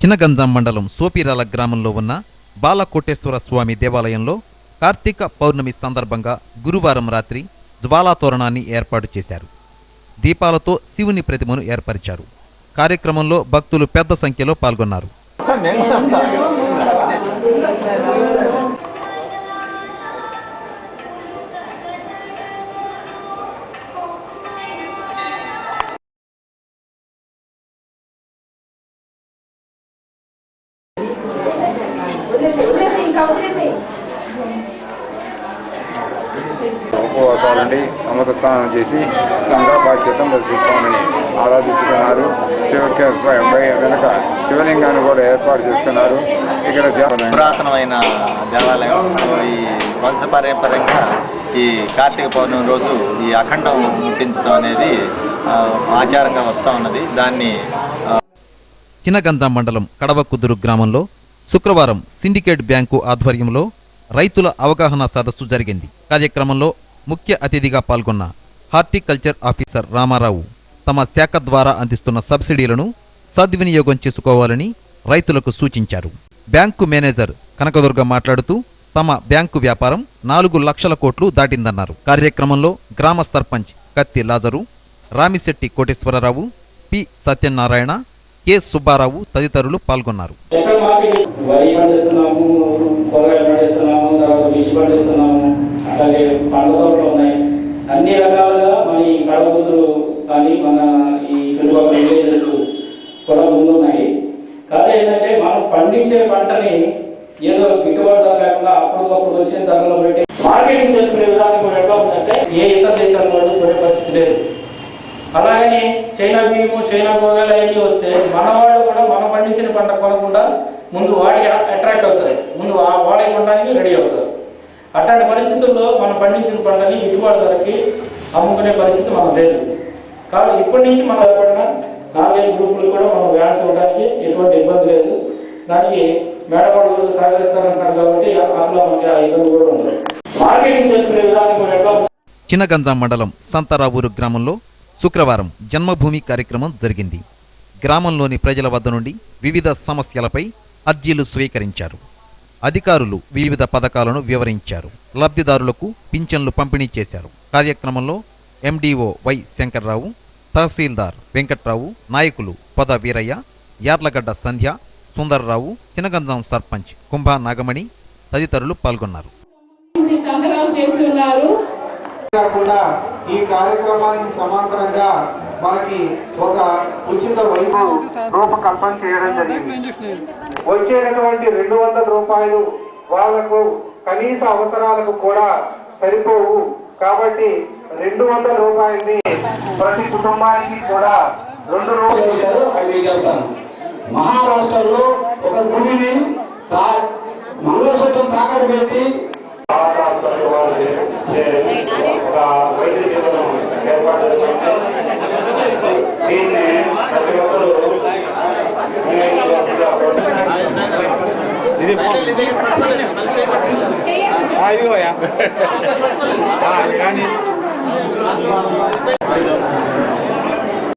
చినగంజాం మండలం సోపిరాల గ్రామంలో ఉన్న బాలకోటేశ్వర స్వామి దేవాలయంలో కార్తీక పౌర్ణమి సందర్భంగా గురువారం రాత్రి జ్వాలాతోరణాన్ని ఏర్పాటు చేశారు. దీపాలతో శివుని ప్రతిమను ఏర్పరిచారు. కార్యక్రమంలో భక్తులు పెద్ద సంఖ్యలో పాల్గొన్నారు. ఉపవాసాలండి అమృత స్నానం చేసి గంగా బాధ్యతం దర్శిస్తామని ఆరాధిస్తున్నారు. వెనక శివలింగాన్ని కూడా ఏర్పాటు చేస్తున్నారు. ఇక్కడ పురాతనమైన దేవాలయం. ఈ వంశపారంపర్యంగా ఈ కార్తీక పౌర్ణమి రోజు ఈ అఖండం పెంచడం అనేది ఆచారంగా వస్తూ ఉన్నది. దాన్ని చినగంజాం మండలం కడవకుదురు గ్రామంలో శుక్రవారం సిండికేట్ బ్యాంకు ఆధ్వర్యంలో రైతుల అవగాహన సదస్సు జరిగింది. కార్యక్రమంలో ముఖ్య అతిథిగా పాల్గొన్న హార్టికల్చర్ ఆఫీసర్ రామారావు తమ శాఖ ద్వారా అందిస్తున్న సబ్సిడీలను సద్వినియోగం చేసుకోవాలని రైతులకు సూచించారు. బ్యాంకు మేనేజర్ కనకదుర్గ మాట్లాడుతూ తమ బ్యాంకు వ్యాపారం 4 లక్షల కోట్లు దాటిందన్నారు. కార్యక్రమంలో గ్రామ సర్పంచ్ కత్తి లాజరు, రామిశెట్టి కోటేశ్వరరావు, పి సత్యనారాయణ, కె సుబ్బారావు తదితరులు పాల్గొన్నారు. అన్ని రకాలుగా మన ఈ కడవకుదురు కానీ మన ఈ చుట్టుపక్కల విలేజెస్ కూడా ముందున్నాయి. కాదు ఏంటంటే మనం పండించే పంటని ఏదో గిట్టుబాటు ధర లేకుండా అప్పటికప్పుడు వచ్చిన ధరలో పెట్టి మార్కెటింగ్ చేసుకునే విధానం కూడా ఎట్లా ఉందంటే ఏ ఇతర దేశాల వాళ్ళు కొనే పరిస్థితి లేదు. అలాగని చైనా బియ్యము, చైనా కూరగాయలు అవన్నీ వస్తే మన వాళ్ళు కూడా మనం పండించిన పంట కొనకుండా ముందు వాటికి అట్రాక్ట్ అవుతారు, ముందు వాడే కొనడానికి రెడీ అవుతారు. అట్లాంటి పరిస్థితుల్లో మనం పండించిన పంటని గిట్టుబాటు ధరకి అమ్ముకునే పరిస్థితి మనం లేదు. కాబట్టి ఇప్పటి నుంచి మనం ఏర్పడిన 4-5 గ్రూపులు కూడా మనం వ్యాన్స్ ఇవ్వడానికి ఎటువంటి ఇబ్బంది లేదు. దానికి మేడపాడు సహకరిస్తారంటారు కాబట్టి అసలు మనకి ఆ ఇబ్బంది కూడా ఉండదు. మార్కెటింగ్ చేసుకునే విధానం కూడా ఎట్లా. చినగంజాం మండలం సంతరావూరు గ్రామంలో శుక్రవారం జన్మభూమి కార్యక్రమం జరిగింది. గ్రామంలోని ప్రజల వద్ద నుండి వివిధ సమస్యలపై అర్జీలు స్వీకరించారు. అధికారులు వివిధ పథకాలను వివరించారు. లబ్ధిదారులకు పింఛన్లు పంపిణీ చేశారు. కార్యక్రమంలో ఎండీఓ వై శంకర్రావు, తహసీల్దార్ వెంకట్రావు, నాయకులు పద వీరయ్య, యార్లగడ్డ సంధ్య, సుందర్రావు, చినగంజాం సర్పంచ్ కుంభా నాగమణి తదితరులు పాల్గొన్నారు. ఈ కార్యక్రమానికి సమాంతరంగా మనకి ఒక ఉచిత వైద్య రూపకల్పన చేయడం జరిగింది. వచ్చేటటువంటి 200 రూపాయలు వాళ్లకు కనీస అవసరాలకు కూడా సరిపోవు. కాబట్టి 200 రూపాయలని ప్రతి కుటుంబానికి కూడా 2 రూపాయలు. మహారాష్ట్రలో ఒక గుడిని మంగళసూత్రం తాకట్టు పెట్టి ఏర్పాటు దీన్ని ప్రతి ఒక్కరు ఇదిగోయా కానీ